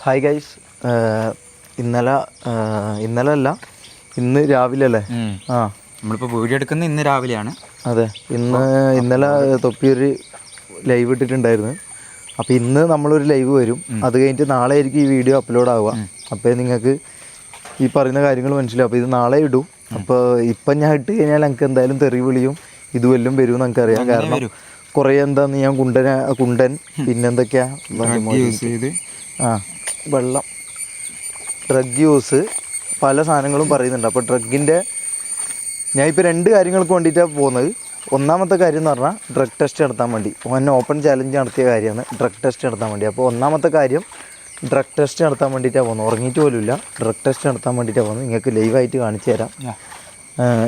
Hi guys, ഇന്നലെ അല്ല, ഇന്ന് രാവിലെ അല്ലേ? നമ്മളിപ്പോൾ വീഡിയോ എടുക്കുന്നത് ഇന്ന് രാവിലെയാണ്. അതെ, ഇന്നലെ തൊപ്പിയൊരു ലൈവ് ഇട്ടിട്ടുണ്ടായിരുന്നു. അപ്പോൾ ഇന്ന് നമ്മളൊരു ലൈവ് വരും. അത് കഴിഞ്ഞിട്ട് നാളെ ആയിരിക്കും ഈ വീഡിയോ അപ്ലോഡ് ആവുക. അപ്പോൾ നിങ്ങൾക്ക് ഈ പറയുന്ന കാര്യങ്ങൾ മനസ്സിലാവും. അപ്പോൾ ഇത് നാളെ ഇടും. അപ്പോൾ ഇപ്പം ഞാൻ ഇട്ട് കഴിഞ്ഞാൽ എനിക്ക് എന്തായാലും തെറി വിളിയും ഇതുവെല്ലാം വരും എന്ന് എനിക്കറിയാം. കാരണം കുറേ എന്താന്ന് ഞാൻ കുണ്ടൻ പിന്നെന്തൊക്കെയാ വെള്ളം, ഡ്രഗ് യൂസ്, പല സാധനങ്ങളും പറയുന്നുണ്ട്. അപ്പോൾ ഡ്രഗിൻ്റെ ഞാൻ ഇപ്പോൾ 2 കാര്യങ്ങൾക്ക് വേണ്ടിയിട്ടാണ് പോകുന്നത്. ഒന്നാമത്തെ കാര്യം എന്ന് പറഞ്ഞാൽ ഡ്രഗ് ടെസ്റ്റ് നടത്താൻ വേണ്ടി. ഓൻ ഓപ്പൺ ചാലഞ്ച് നടത്തിയ കാര്യമാണ് ഡ്രഗ് ടെസ്റ്റ് നടത്താൻ വേണ്ടി. അപ്പോൾ ഒന്നാമത്തെ കാര്യം ഡ്രഗ് ടെസ്റ്റ് നടത്താൻ വേണ്ടിയിട്ടാണ് പോകുന്നത്. ഉറങ്ങിയിട്ട് പോലുമില്ല, ഡ്രഗ് ടെസ്റ്റ് നടത്താൻ വേണ്ടിയിട്ടാണ് പോകുന്നത്. നിങ്ങൾക്ക് ലൈവായിട്ട് കാണിച്ചു തരാം.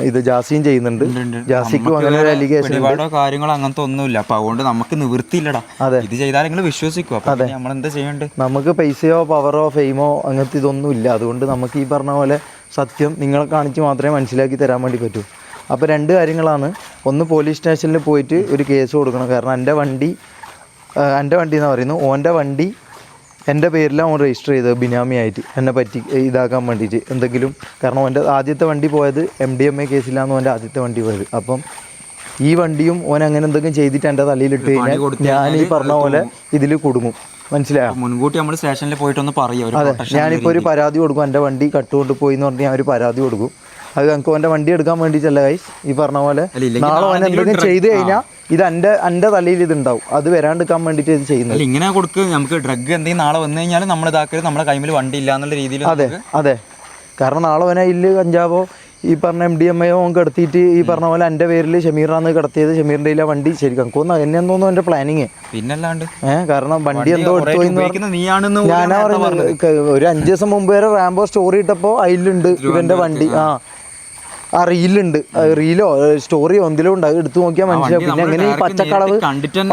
ഇത് ജാസിയും ചെയ്യുന്നുണ്ട്. ജാസിക്കും അങ്ങനെ ഒരു അലിഗേഷൻ കാര്യങ്ങൾ അങ്ങനത്തെ ഒന്നുമില്ല. അപ്പോൾ അതുകൊണ്ട് നമുക്ക് നിവൃത്തിയില്ലടാ. അതെ, ഇത് ചെയ്താൽ നിങ്ങൾ വിശ്വസിക്കും. അതെ, നമ്മൾ എന്താ ചെയ്യേണ്ടത്? നമുക്ക് പൈസയോ പവറോ ഫെയിമോ അങ്ങനത്തെ ഇതൊന്നും ഇല്ല. അതുകൊണ്ട് നമുക്ക് ഈ പറഞ്ഞ പോലെ സത്യം നിങ്ങളെ കാണിച്ച് മാത്രമേ മനസ്സിലാക്കി തരാൻ വേണ്ടി പറ്റൂ. അപ്പോൾ 2 കാര്യങ്ങളാണ്. ഒന്ന്, പോലീസ് സ്റ്റേഷനിൽ പോയിട്ട് ഒരു കേസ് കൊടുക്കണം. കാരണം എൻ്റെ വണ്ടി എന്നാണ് പറയുന്നത്, ഓൻ്റെ വണ്ടി എൻ്റെ പേരിലാണ് ഓൻ രജിസ്റ്റർ ചെയ്തത് ബിനാമിയായിട്ട്, എന്നെ പറ്റി ഇതാക്കാൻ വേണ്ടിയിട്ട് എന്തെങ്കിലും. കാരണം ഓൻ്റെ ആദ്യത്തെ വണ്ടി പോയത് MDMA കേസിലാണ് ഓൻ്റെ ആദ്യത്തെ വണ്ടി പോയത്. അപ്പം ഈ വണ്ടിയും ഓൻ അങ്ങനെ എന്തെങ്കിലും ചെയ്തിട്ട് എൻ്റെ തലയിലിട്ട് കഴിഞ്ഞാൽ ഞാൻ ഈ പറഞ്ഞ പോലെ ഇതിൽ കുടുങ്ങും. മനസ്സിലായോ? മുൻകൂട്ടി നമ്മൾ സ്റ്റേഷനിൽ പോയിട്ടൊന്ന് പറയും. അതെ, ഞാനിപ്പോൾ ഒരു പരാതി കൊടുക്കും. എൻ്റെ വണ്ടി കട്ടുകൊണ്ട് പോയി എന്ന് പറഞ്ഞാൽ ഞാൻ ഒരു പരാതി കൊടുക്കും. അത് ഞങ്ങൾക്ക് ഓൻ്റെ വണ്ടി എടുക്കാൻ വേണ്ടിയിട്ടല്ല ഗൈസ്. ഈ പറഞ്ഞ പോലെ നാളെ ഓൻ എന്തെങ്കിലും ചെയ്ത് കഴിഞ്ഞാൽ ഇത് എൻ്റെ തലയിൽ ഇതുണ്ടാവും. അത് വരാണ്ടിരിക്കാൻ വേണ്ടിയിട്ട് ഇത് ചെയ്യുന്നത്. ഇങ്ങനെ കൊടുക്കുക. നമുക്ക് ഡ്രഗ് എന്തെങ്കിലും നാളെ വന്നു കഴിഞ്ഞാൽ നമ്മൾ ഇതാക്കരുത്, നമ്മുടെ കൈമിൽ വണ്ടി ഇല്ല എന്നുള്ള രീതിയിൽ. അതെ, കാരണം നാളെ ഓനെ ഇല്ല് കഞ്ചാവോ ഈ പറഞ്ഞ MDMA ഓൻ കിടത്തിയിട്ട് ഈ പറഞ്ഞ പോലെ എൻ്റെ പേരിൽ ഷമീറാന്ന് കിടത്തിയത്, ഷമീറിൻ്റെ ആ വണ്ടി ശരിക്കും എനിക്കൊന്ന് എന്നെന്ന് തോന്നുന്നു എൻ്റെ പ്ലാനിങ്. പിന്നല്ലാണ്ട് കാരണം വണ്ടി എന്തോ ഞാനാ പറയുന്നത്. ഒരു 5 ദിവസം മുമ്പ് വരെ റാംബോ സ്റ്റോറി ഇട്ടപ്പോൾ അതിലുണ്ട് ഇവൻ്റെ വണ്ടി. റീലുണ്ട്, റീലോ സ്റ്റോറിയോ എന്തിലും ഉണ്ട്. അത് എടുത്തു നോക്കിയാൽ മനസ്സിലാവും. പിന്നെ എങ്ങനെ ഈ പച്ചക്കളവ്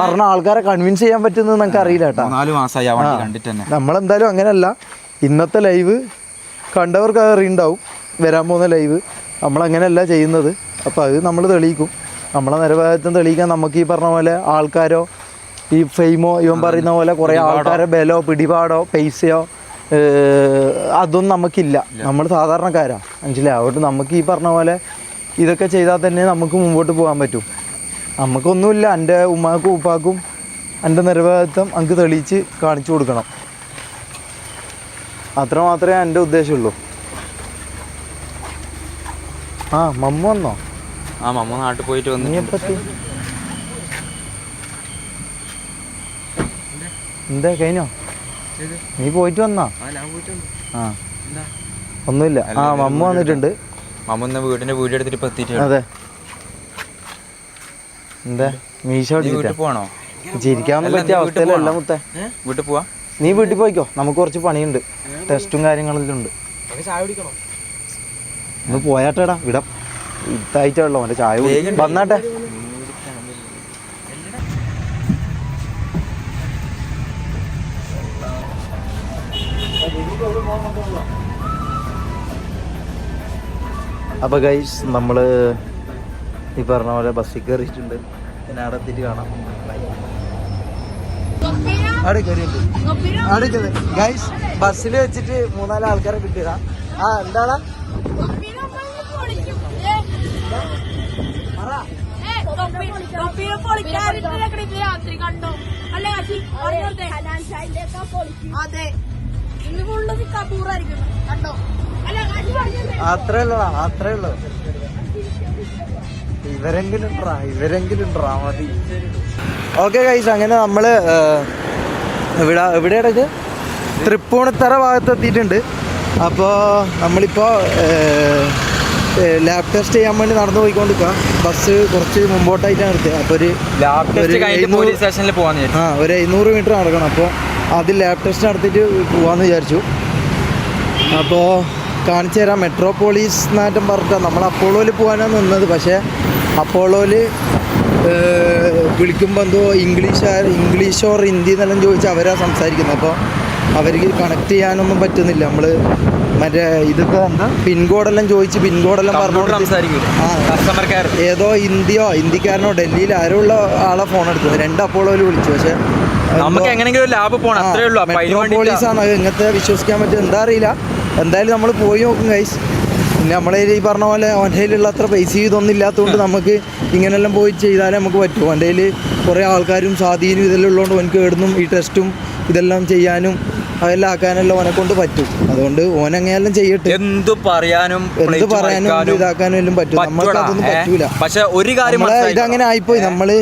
പറഞ്ഞ ആൾക്കാരെ കൺവിൻസ് ചെയ്യാൻ പറ്റുന്നത് നമുക്ക് അറിയില്ല കേട്ടോ. നമ്മളെന്തായാലും അങ്ങനെയല്ല. ഇന്നത്തെ ലൈവ് കണ്ടവർക്ക് അറിയുണ്ടാവും, വരാൻ പോകുന്ന ലൈവ് നമ്മളങ്ങനെയല്ല ചെയ്യുന്നത്. അപ്പോൾ അത് നമ്മൾ തെളിയിക്കും. നമ്മളെ നിരപരാധിത്വം തെളിയിക്കാൻ നമുക്ക് ഈ പറഞ്ഞ പോലെ ആൾക്കാരോ ഈ ഫെയിമോ ഇവൻ പറയുന്ന പോലെ കുറേ ആൾക്കാരെ ബലോ പിടിപാടോ പൈസയോ അതൊന്നും നമുക്കില്ല. നമ്മൾ സാധാരണക്കാരാണ്, മനസ്സിലായി. അതുകൊണ്ട് നമുക്ക് ഈ പറഞ്ഞ പോലെ ഇതൊക്കെ ചെയ്താൽ തന്നെ നമുക്ക് മുമ്പോട്ട് പോകാൻ പറ്റും. നമുക്കൊന്നുമില്ല. എൻ്റെ ഉമ്മാക്കും ഉപ്പാക്കും എൻ്റെ നിരപരാധിത്വം നമുക്ക് തെളിയിച്ച് കാണിച്ചു കൊടുക്കണം. അത്ര മാത്രമേ എൻ്റെ ഉദ്ദേശമുള്ളൂ. മമ്മ വന്നോ? മമ്മ നാട്ടിൽ പോയിട്ട് വന്നു. എന്താ കഴിഞ്ഞോ? നീ പോയിട്ട് വന്നാ? ഒന്നുമില്ല. മമ്മ വന്നിട്ടുണ്ട്. മമ്മ വീടിന്റെ വീഡിയോ എടുത്തിട്ട് ഇപ്പൊ എത്തിയിട്ടുണ്ട്. അതെ, എന്താ മീശ പോണോ? ചിരിക്കാവുന്ന പറ്റിയ അവസ്ഥയിലല്ല മുത്തേ. വീട്ടിൽ പോവാ? നീ വീട്ടിൽ പോയിക്കോ, നമുക്ക് കുറച്ച് പണിയുണ്ട്, ടെസ്റ്റും കാര്യങ്ങളിലുണ്ട്. ഒന്ന് പോയാട്ടേടാ, വിടാം. ഇതായിട്ടുള്ളൂ അവൻ്റെ ചായ വന്നാട്ടെ. അപ്പോൾ ഗൈസ്, നമ്മൾ ഈ പറഞ്ഞ പോലെ ബസ്സിൽ കയറിയിട്ടുണ്ട്. പിന്നെ അവിടെ എത്തിയിട്ട് കാണാം. അവിടെ കയറിയിട്ടുണ്ട് ഗൈസ്. ബസ്സിൽ വെച്ചിട്ട് 3-4 ആൾക്കാരെ കിട്ടിയതാ. എന്താടാ അത്രേ ഉള്ളൂ. ഇവരെങ്കിലും മതി. ഓക്കെ ഗൈസ്, അങ്ങനെ നമ്മള് എവിടെയാണ് ഇത്? തൃപ്പൂണിത്തറ ഭാഗത്ത് എത്തിയിട്ടുണ്ട്. അപ്പോൾ നമ്മളിപ്പോൾ ലാബ് ടെസ്റ്റ് ചെയ്യാൻ വേണ്ടി നടന്നു പോയിക്കൊണ്ടിരിക്കുക. ബസ് കുറച്ച് മുമ്പോട്ടായിട്ടാണ് നിർത്തിയത്. അപ്പോൾ ഒരു 500 മീറ്റർ നടക്കണം. അപ്പോൾ ആദ്യം ലാബ് ടെസ്റ്റ് നടത്തിയിട്ട് പോകാമെന്ന് വിചാരിച്ചു. അപ്പോൾ കാണിച്ചു തരാം. മെട്രോപോളിസ് നാറ്റം പറഞ്ഞിട്ടാണ് നമ്മൾ അപ്പോളോയിൽ പോകാനാണ് നിന്നത്. പക്ഷേ അപ്പോളോയിൽ വിളിക്കുമ്പോൾ എന്തോ ഇംഗ്ലീഷോ ഹിന്ദി എന്നെല്ലാം ചോദിച്ചാൽ അവരാണ് സംസാരിക്കുന്നത്. അപ്പോൾ അവർക്ക് കണക്ട് ചെയ്യാനൊന്നും പറ്റുന്നില്ല. നമ്മൾ മറ്റേ ഇതൊക്കെ എന്താ പിൻകോഡെല്ലാം ചോദിച്ച് പിൻകോഡെല്ലാം പറഞ്ഞുകൊണ്ട് ഏതോ ഹിന്ദിക്കാരനോ ഡൽഹിയിൽ ആരോ ഉള്ള ആളെ ഫോൺ എടുത്തത്. 2 അപ്പോളോയിൽ വിളിച്ചു. പക്ഷേ നമുക്ക് എങ്ങനെയെങ്കിലും ലാഭം പോകണം, അത്രേ ഉള്ളൂ. മെട്രോപോളിസാണ് അത്, ഇങ്ങനത്തെ വിശ്വസിക്കാൻ പറ്റും എന്താ അറിയില്ല. എന്തായാലും നമ്മൾ പോയി നോക്കും ഗൈസ്. പിന്നെ നമ്മളെ ഈ പറഞ്ഞ പോലെ അവൻ്റെ കയ്യിലുള്ള അത്ര പൈസ ഇതൊന്നും ഇല്ലാത്തതുകൊണ്ട് നമുക്ക് ഇങ്ങനെല്ലാം പോയി ചെയ്താലേ നമുക്ക് പറ്റും. അവൻ്റെ കയ്യിൽ കുറേ ആൾക്കാരും സ്വാധീനം ഇതെല്ലാം ഉള്ളതുകൊണ്ട് ഓനക്ക് ഇടുന്നും ഈ ടെസ്റ്റും ഇതെല്ലാം ചെയ്യാനും അതെല്ലാം ആക്കാനെല്ലാം ഓനെ കൊണ്ട് പറ്റും. അതുകൊണ്ട് ഓനെങ്ങനെയെല്ലാം ചെയ്യട്ടെ, എന്ത് പറയാനും ഇതാക്കാനും എല്ലാം പറ്റും. നമ്മൾക്ക് അതൊന്നും പറ്റൂല. പക്ഷെ ഒരു കാര്യം ഇതങ്ങനെ ആയിപ്പോയി, നമ്മള്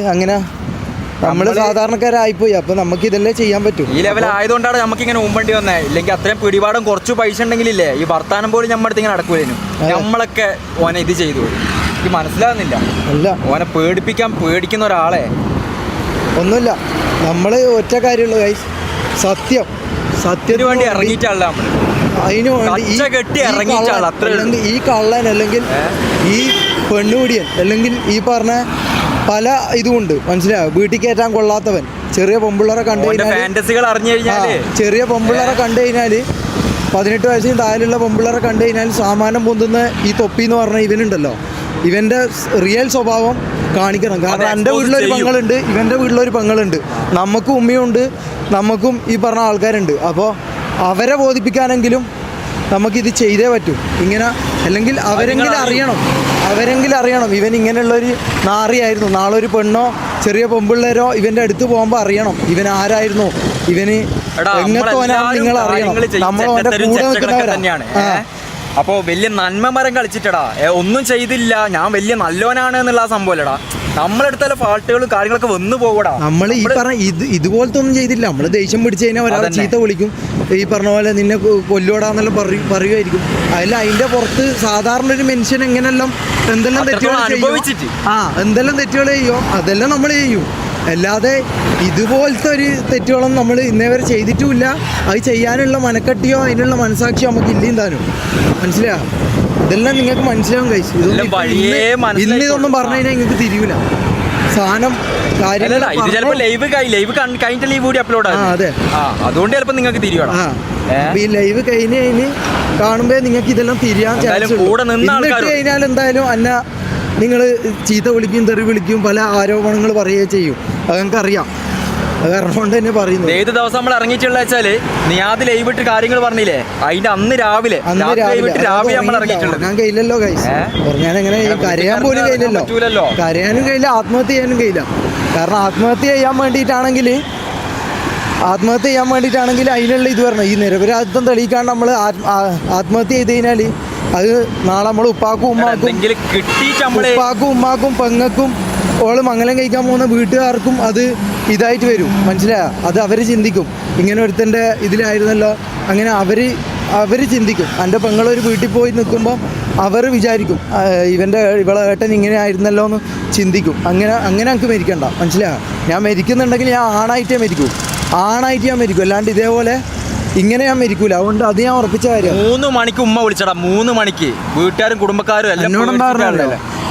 സാധാരണക്കാരായിപ്പോയി. അപ്പൊ നമുക്ക് ഇതല്ലേ ചെയ്യാൻ പറ്റും. ഈ ലെവൽ ആയതുകൊണ്ടാണ് നമുക്ക് ഇങ്ങനെ മുമ്പണ്ടി വന്നത്. ഇല്ലെങ്കിൽ അത്രയും പിടിപാടും കുറച്ച് പൈസ ഉണ്ടെങ്കിലില്ലേ ഈ വർത്താനം പോലും നമ്മുടെ ഇങ്ങനെ നടക്കൂലേനും. നമ്മളൊക്കെ ഓനെ ഇത് ചെയ്തു എനിക്ക് മനസ്സിലാകുന്നില്ല. അല്ല, ഓനെ പേടിക്കുന്ന ഒരാളെ ഒന്നുമില്ല. നമ്മള് ഒറ്റ കാര്യമുള്ളൂ ഗൈസ്, സത്യത്തിന് വേണ്ടി ഇറങ്ങിയിട്ടാണല്ലോ നമ്മള്. അതിനു വേണ്ടി ഈ കള്ളൻ അല്ലെങ്കിൽ ഈ പെണ്ണുപിടിയൻ അല്ലെങ്കിൽ ഈ പറഞ്ഞ പല ഇതുമുണ്ട്, മനസ്സിലായോ? വീട്ടിൽ കയറ്റാൻ കൊള്ളാത്തവൻ, ചെറിയ പൊമ്പിള്ളറെ കണ്ടു കഴിഞ്ഞാൽ 18 വയസ്സിന് താഴെയുള്ള പൊമ്പിള്ളറെ കണ്ടു കഴിഞ്ഞാൽ സാമാനം പൊന്തുന്ന ഈ തൊപ്പി എന്ന് പറഞ്ഞ ഇവനുണ്ടല്ലോ, ഇവൻ്റെ റിയൽ സ്വഭാവം കാണിക്കണം. കാരണം എൻ്റെ വീട്ടിലൊരു പെങ്ങളുണ്ട്, ഇവൻ്റെ വീട്ടിലൊരു പെങ്ങളുണ്ട്, നമുക്കും ഉമ്മയുണ്ട്, നമുക്കും ഈ പറഞ്ഞ ആൾക്കാരുണ്ട്. അപ്പോൾ അവരെ ബോധിപ്പിക്കാനെങ്കിലും നമുക്കിത് ചെയ്തേ പറ്റൂ. ഇങ്ങനെ അല്ലെങ്കിൽ അവരെങ്കിലും അറിയണം ഇവൻ ഇങ്ങനെയുള്ളൊരു നാറിയായിരുന്നു. നാളെ ഒരു പെണ്ണോ ചെറിയ പൊമ്പിള്ളേരോ ഇവൻ്റെ അടുത്ത് പോകുമ്പോൾ അറിയണം ഇവൻ ആരായിരുന്നു, ഇവന് എങ്ങനത്തോനാണ് നിങ്ങൾ അറിയണം. നമ്മൾ അവൻ്റെ കൂടെ നിൽക്കുന്നവരാണ്. അപ്പോൾ വലിയ നന്മ മരം കളിച്ചിട്ടടാ ഒന്നും ചെയ്തില്ല, ഞാൻ വലിയ നല്ലോനാണ് എന്നുള്ള സംഭവമല്ലടാ. നമ്മളെടുത്താലും ഫാൾട്ടുകളും കാര്യങ്ങളൊക്കെ വന്നു പോകൂടാ. നമ്മൾ ഈ പറഞ്ഞ ഇതുപോലത്തെ ഒന്നും ചെയ്തില്ല. നമ്മൾ ദേഷ്യം പിടിച്ചു കഴിഞ്ഞാൽ ഒരാളെ ചീത്ത വിളിക്കും, ഈ പറഞ്ഞ പോലെ നിന്നെ കൊല്ലോടാന്നെല്ലാം പറയുമായിരിക്കും. അതിൻ്റെ പുറത്ത് സാധാരണ ഒരു മനുഷ്യൻ എങ്ങനെല്ലാം എന്തെല്ലാം തെറ്റുകൾ അനുഭവിച്ചിട്ട് എന്തെല്ലാം തെറ്റുകൾ ചെയ്യോ അതെല്ലാം നമ്മൾ ചെയ്യും. അല്ലാതെ ഇതുപോലത്തെ ഒരു തെറ്റുകളൊന്നും നമ്മൾ ഇന്നേ വരെ ചെയ്തിട്ടുമില്ല. അത് ചെയ്യാനുള്ള മനക്കട്ടിയോ അതിനുള്ള മനസാക്ഷിയോ നമുക്ക് ഇല്ലേം താനും. മനസ്സിലായോ? ഇതെല്ലാം നിങ്ങൾക്ക് മനസ്സിലാവും കഴിച്ചു. ഇതൊന്നും പറഞ്ഞു കഴിഞ്ഞാൽ നിങ്ങൾക്ക് തിരിയൂല സാധനം കാര്യങ്ങൾ. അതെ, അതുകൊണ്ട് ചിലപ്പോൾ നിങ്ങൾക്ക് തിരിയണം. ഈ ലൈവ് കഴിഞ്ഞ് കാണുമ്പോ നിങ്ങൾക്ക് ഇതെല്ലാം തിരിയാൻ ചാൻസ് കഴിഞ്ഞാൽ എന്തായാലും നിങ്ങൾ ചീത്ത വിളിക്കും, തെറി വിളിക്കും, പല ആരോപണങ്ങൾ പറയുകയും ചെയ്യും. അത് ഞങ്ങൾക്കറിയാം. അത് കാരണം കൊണ്ട് തന്നെ പറയുന്നത്. ഏത് ദിവസം നമ്മൾ ഇറങ്ങിയിട്ടുള്ള വെച്ചാല് നീ ആദ്യം ലൈവ് ഇട്ട് കാര്യങ്ങൾ പറഞ്ഞില്ലേ, അതിന്റെ അന്ന് രാവിലെ നമ്മൾ ഇറങ്ങിയിട്ടുള്ളത്. ഞാൻ കയ്യില്ലല്ലോ ഗൈസ്, ഞാൻ എങ്ങനെ കരയാൻ പോലും കഴിയില്ലല്ലോ, കരയാനും കഴിയില്ല, ആത്മഹത്യ ചെയ്യാനും കഴിയില്ല. കാരണം ആത്മഹത്യ ചെയ്യാൻ വേണ്ടിയിട്ടാണെങ്കിൽ അതിനുള്ള ഇത് വരണം. ഈ നിരപരാധിത്വം തെളിയിക്കാണ്ട് നമ്മൾ ആത്മഹത്യ ചെയ്ത് കഴിഞ്ഞാൽ അത് നാളെ നമ്മൾ ഉപ്പാക്കും ഉമ്മാക്കും പെങ്ങൾക്കും ഓള് മംഗലം കഴിക്കാൻ പോകുന്ന വീട്ടുകാർക്കും അത് ഇതായിട്ട് വരും. മനസ്സിലായോ? അത് അവർ ചിന്തിക്കും, ഇങ്ങനെ ഒരുത്തൻ്റെ ഇതിലായിരുന്നല്ലോ, അങ്ങനെ അവർ ചിന്തിക്കും. എൻ്റെ പെങ്ങളൊരു വീട്ടിൽ പോയി നിൽക്കുമ്പോൾ അവർ വിചാരിക്കും ഇവളെ ഏട്ടൻ ഇങ്ങനെ ആയിരുന്നല്ലോ എന്ന് ചിന്തിക്കും. അങ്ങനെ എനിക്ക് മരിക്കണ്ട. മനസ്സിലായോ? ഞാൻ മരിക്കുന്നുണ്ടെങ്കിൽ ഞാൻ ആണായിട്ടേ മരിക്കൂ, അല്ലാണ്ട് ഇതേപോലെ ഇങ്ങനെ ഞാൻ മരിക്കൂല. അതുകൊണ്ട് അത് ഞാൻ ഉറപ്പിച്ച കാര്യം. 3 മണിക്ക് ഉമ്മ വിളിച്ചടാ, 3 മണിക്ക് വീട്ടുകാരും കുടുംബക്കാരും എന്നോടെന്താ പറഞ്ഞല്ലോ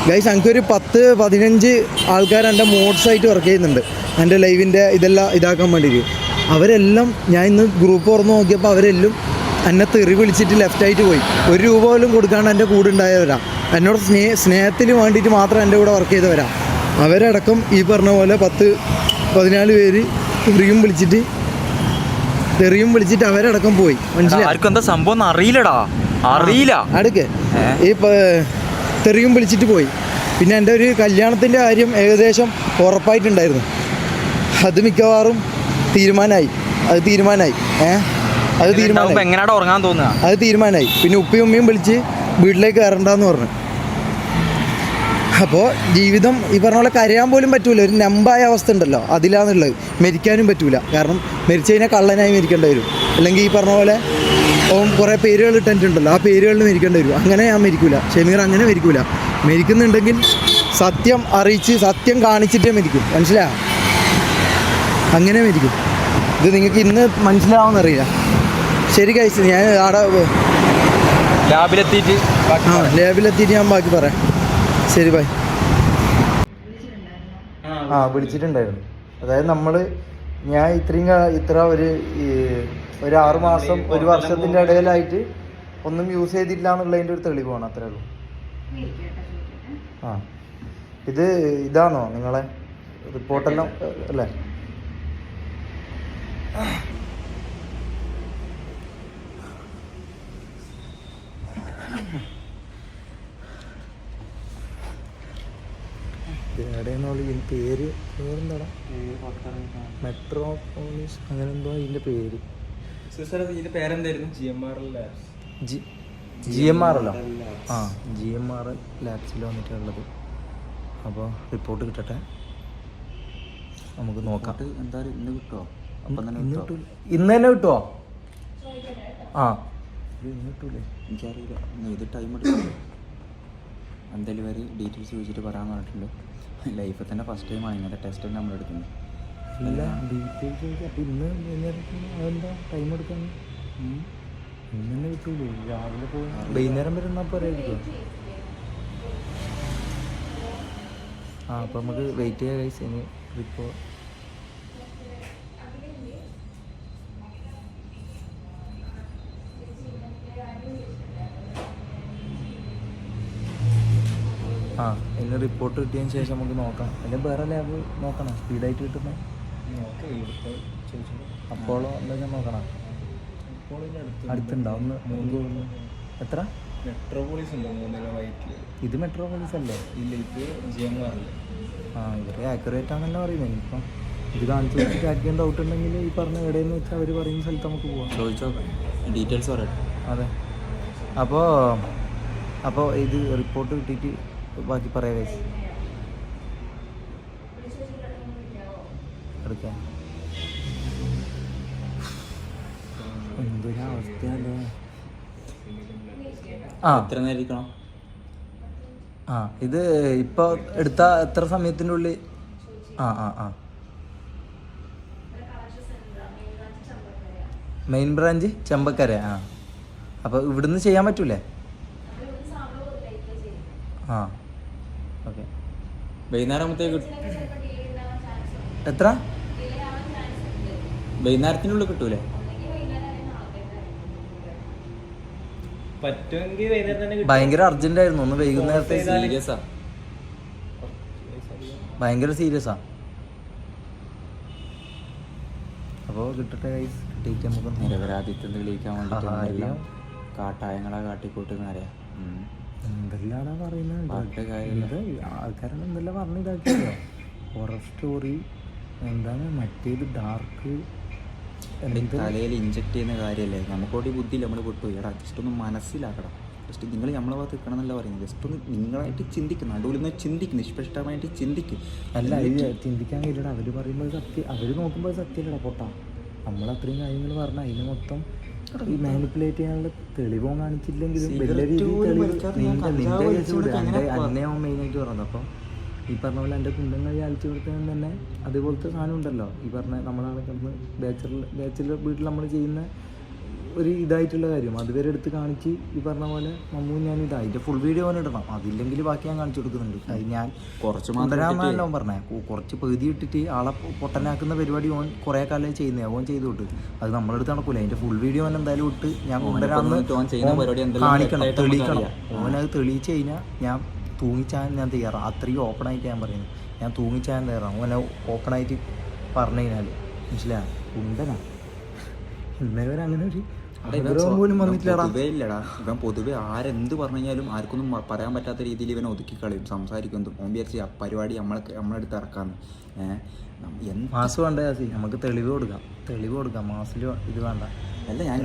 ഗൈസ്. എനിക്കൊരു 10-15 ആൾക്കാർ എൻ്റെ മോഡ്സായിട്ട് വർക്ക് ചെയ്യുന്നുണ്ട് എൻ്റെ ലൈവിൻ്റെ ഇതെല്ലാം ഇതാക്കാൻ വേണ്ടിയിട്ട്. അവരെല്ലാം ഞാൻ ഇന്ന് ഗ്രൂപ്പ് തുറന്ന് നോക്കിയപ്പോൾ അവരെല്ലാം എന്നെ തെറി വിളിച്ചിട്ട് ലെഫ്റ്റായിട്ട് പോയി. 1 രൂപ പോലും കൊടുക്കാണ്ട് എൻ്റെ കൂടെ ഉണ്ടായവരാ. എന്നോട് സ്നേഹത്തിന് വേണ്ടിയിട്ട് മാത്രം എൻ്റെ കൂടെ വർക്ക് ചെയ്തവരാ. അവരടക്കം ഈ പറഞ്ഞ പോലെ 10-14 പേര് തെറിയും വിളിച്ചിട്ട് അവരടക്കം പോയി. മനസ്സിലായി? എന്താ സംഭവം അറിയില്ല അടുക്ക് ഈ തെറിയും വിളിച്ചിട്ട് പോയി. പിന്നെ എൻ്റെ ഒരു കല്യാണത്തിൻ്റെ കാര്യം ഏകദേശം ഉറപ്പായിട്ടുണ്ടായിരുന്നു. അത് മിക്കവാറും തീരുമാനമായി. പിന്നെ ഉപ്പയും ഉമ്മയും വിളിച്ച് വീട്ടിലേക്ക് കയറണ്ടെന്ന് പറഞ്ഞു. അപ്പോൾ ജീവിതം ഈ പറഞ്ഞ പോലെ കരയാൻ പോലും പറ്റൂല. ഒരു നമ്പായ അവസ്ഥ ഉണ്ടല്ലോ, അതിലാന്നുള്ളത്. മരിക്കാനും പറ്റൂല. കാരണം മരിച്ചു കഴിഞ്ഞാൽ കള്ളനായി മരിക്കേണ്ടി വരും. അല്ലെങ്കിൽ ഈ പറഞ്ഞ പോലെ കുറേ പേരുകൾ ഇട്ടിട്ടുണ്ടല്ലോ, ആ പേരുകളിൽ മരിക്കേണ്ടി വരും. അങ്ങനെ ഞാൻ മരിക്കൂല. ഷമീർ അങ്ങനെ മരിക്കൂല. മരിക്കുന്നുണ്ടെങ്കിൽ സത്യം അറിയിച്ച് സത്യം കാണിച്ചിട്ടേ മരിക്കും. മനസ്സിലായോ? അങ്ങനെ മരിക്കും. ഇത് നിങ്ങൾക്ക് ഇന്ന് മനസ്സിലാവുമെന്നറിയില്ല. ശരി കഴിച്ചു. ഞാൻ അവിടെ ലാബിലെത്തിയിട്ട് ഞാൻ ബാക്കി പറയാം. ശരി ബൈ. വിളിച്ചിട്ടുണ്ടായിരുന്നു. അതായത് ഞാൻ ഇത്ര ഒരു 6 മാസം 1 വർഷത്തിൻ്റെ ഇടയിലായിട്ട് ഒന്നും യൂസ് ചെയ്തില്ല എന്നുള്ളതിൻ്റെ ഒരു തെളിവാണ്. അത്രേ ഉള്ളൂ. ഇതാണോ നിങ്ങളെ റിപ്പോർട്ടെല്ലാം അല്ലേ? പേര് പേരെന്താടാ? മെട്രോപോളിസ് അങ്ങനെ എന്തോ ഇതിൻ്റെ പേര്. ഇതിന്റെ പേരെന്തായിരുന്നു? GMR അല്ലോ. ആ GMR ലാബ്സിൽ വന്നിട്ടുള്ളത്. അപ്പോൾ റിപ്പോർട്ട് കിട്ടട്ടെ, നമുക്ക് നോക്കാം. എന്തായാലും ഇന്ന് കിട്ടുമോ? ഇന്ന് തന്നെ കിട്ടുമോ? ആ ഇന്ന് കിട്ടൂലേ? എനിക്കറിയില്ല, ഇത് ടൈം എടുക്കും. എന്തായാലും വരെ ഡീറ്റെയിൽസ് ചോദിച്ചിട്ട് പറയാൻ പറഞ്ഞിട്ടുണ്ട്. ലൈഫിൽ തന്നെ ഫസ്റ്റ് ടൈമാണ് ഇങ്ങനത്തെ ടെസ്റ്റ് നമ്മൾ എടുക്കുന്നത്. ഇല്ല ഡീറ്റെയിൽസ് ചോദിച്ചാൽ അപ്പം ഇന്ന് അതെന്താ ടൈം എടുക്കാൻ? ഇന്ന് തന്നെ കിട്ടൂലേ? രാവിലെ പോയി വൈകുന്നേരം വരെ എന്നാൽ പറയായിരിക്കും. ആ അപ്പം നമുക്ക് വെയിറ്റ് ചെയ്യാൻ കഴിച്ച് ഇനി റിപ്പോർട്ട്. ആ ഇന്ന് റിപ്പോർട്ട് കിട്ടിയതിന് ശേഷം നമുക്ക് നോക്കാം. അല്ലെങ്കിൽ വേറെ ലാബ് നോക്കണം, സ്പീഡായിട്ട് കിട്ടുന്നത്. അപ്പോളോ എന്താ നോക്കണം? അടുത്തുണ്ടോ? ഒന്ന് എത്ര? മെട്രോപോളിസ് ഉണ്ടോ? 3 ഇത് മെട്രോപോളിസ് അല്ലേ? ഇല്ല, ഇത് GMR. ആ ഇവരെ ആക്യുറേറ്റ് ആണെന്നല്ല പറയുന്നത്. ഇപ്പം ഇത് കാണിച്ചു ട്രാക്ക് ചെയ്യാൻ ഡൗട്ട് ഉണ്ടെങ്കിൽ ഈ പറഞ്ഞ എവിടെയെന്ന് വെച്ചാൽ അവർ പറയുന്ന സ്ഥലത്ത് നമുക്ക് പോവാം. ചോദിച്ചോ, ഡീറ്റെയിൽസ് പറയട്ടെ. അതെ. അപ്പോൾ ഇത് റിപ്പോർട്ട് കിട്ടിയിട്ട് ബാക്കി പറയാം ഗൈസ്. എടുക്കാം. എന്തൊരവസ്ഥയല്ലേ. എത്ര നേരം ഇരിക്കണം? ഇത് ഇപ്പോൾ എടുത്ത എത്ര സമയത്തിൻ്റെ ഉള്ളിൽ? Main branch Chembakkara. അപ്പോൾ ഇവിടുന്ന് ചെയ്യാൻ പറ്റൂലേ? ഓക്കെ. വൈകുന്നേരം ആകുമ്പോഴത്തേക്ക് എത്ര? വൈകുന്നേരത്തിനുള്ളിൽ കിട്ടൂലേ? പറ്റുമെങ്കിൽ വൈകുന്നേരം തന്നെ. ഭയങ്കര അർജന്റ് ആയിരുന്നു. ഒന്ന് വൈകുന്നേരത്തെ. ഭയങ്കര സീരിയസാ. അപ്പോൾ കിട്ടട്ടെ ഗൈസ്. കിട്ടിയിട്ട് നമുക്ക് നിരപരാധിത്വം തെളിയിക്കാൻ വേണ്ടിയിട്ട് കാട്ടായങ്ങളെ കാട്ടിക്കൂട്ടുന്ന അറിയാം. എന്തെല്ലാടാ പറയുന്നത്? ആൾക്കാരാണ് എന്തെല്ലാം പറഞ്ഞ് ഇതാക്കിയോ. ഹൊറർ സ്റ്റോറി എന്താണ് മറ്റേത് ഡാർക്ക് തലയിൽ ഇഞ്ചക്ട് ചെയ്യുന്ന കാര്യമല്ലേ. നമുക്കോടി ബുദ്ധിയില്ല, നമ്മൾ പൊട്ടുപോയി. എടാ ജസ്റ്റ് ഒന്ന് മനസ്സിലാക്കണം. ജസ്റ്റ് നിങ്ങൾ നമ്മളെ ഭാഗത്ത് നിൽക്കണം എന്നല്ല പറയുന്നത്. ജസ്റ്റ് ഒന്ന് നിങ്ങളായിട്ട് ചിന്തിക്കും, നടുവിൽ നിന്ന് ചിന്തിക്കും, നിഷ്പക്ഷമായിട്ട് ചിന്തിക്കും. അല്ല ഇത് ചിന്തിക്കാൻ കഴിയില്ലടാ. അവർ പറയുമ്പോൾ സത്യം, അവർ നോക്കുമ്പോൾ സത്യമല്ലടാ പൊട്ടാ. നമ്മളത്രയും കാര്യങ്ങൾ പറഞ്ഞാൽ അതിന് മൊത്തം ഈ മാനിപ്പുലേറ്റ് ചെയ്യാനുള്ള തെളിവോ കാണിച്ചില്ലെങ്കിലും വലിയ രീതിയിൽ നിന്റെ കേസ് വിടുക. അന്നേവും മെയിനായിട്ട് പറഞ്ഞത്. അപ്പം ഈ പറഞ്ഞ പോലെ എൻ്റെ കുണ്ടങ്ങൾ ചാലിച്ചു കൊടുത്തതിന് തന്നെ അതുപോലത്തെ സാധനം ഉണ്ടല്ലോ. ഈ പറഞ്ഞ നമ്മളാണ് കിടന്ന് ബാച്ചിലർ വീട്ടിൽ നമ്മൾ ചെയ്യുന്ന ഒരു ഇതായിട്ടുള്ള കാര്യം അതുവരെ എടുത്ത് കാണിച്ച് ഈ പറഞ്ഞ പോലെ മമ്മൂ ഞാൻ അതിൻ്റെ ഫുൾ വീഡിയോ ഓൻ ഇടണം. അതില്ലെങ്കിൽ ബാക്കി ഞാൻ കാണിച്ചു കൊടുക്കുന്നുണ്ട്. അത് ഞാൻ കൊണ്ടുവരാമെന്നല്ലോ പറഞ്ഞേ. കുറച്ച് പെതി ഇട്ടിട്ട് ആളെ പൊട്ടനാക്കുന്ന പരിപാടി ഓൻ കുറേ കാലം ചെയ്യുന്നേ. ഓൻ ചെയ്തു വിട്ട് അത് നമ്മളെടുത്ത് നടക്കൂല. അതിൻ്റെ ഫുൾ വീഡിയോ ഓൻ എന്തായാലും ഇട്ട് ഞാൻ കൊണ്ടുവരാമെന്ന് കാണിക്കണം, തെളിയിക്കണം. ഓനത് തെളിയിച്ച് കഴിഞ്ഞാൽ ഞാൻ തൂങ്ങിച്ചാൻ ഞാൻ തയ്യാറാണ്. അത്രയും ഓപ്പണായിട്ട് ഞാൻ പറയുന്നത്. ഞാൻ തൂങ്ങിച്ചാൻ തയ്യാറാണ്. ഓനെ ഓപ്പണായിട്ട് പറഞ്ഞു കഴിഞ്ഞാൽ മനസ്സിലായി. ഉണ്ടനാ ഇന്നേവരെ അങ്ങനെ ഒരു പോലും വന്നിട്ടില്ലടാ. ഇവൻ പൊതുവെ ആരെന്ത് പറഞ്ഞു കഴിഞ്ഞാലും ആർക്കൊന്നും പറയാൻ പറ്റാത്ത രീതിയിൽ ഇവൻ ഒതുക്കി കളയും, സംസാരിക്കും. ഓൻ വിചാരിച്ച് പരിപാടി നമ്മളെടുത്ത് ഇറക്കാന്ന്. മാസ് വേണ്ട ജാസി, നമുക്ക് തെളിവ് കൊടുക്കാം. മാസിൽ ഇത് വേണ്ട. അല്ല ഞാൻ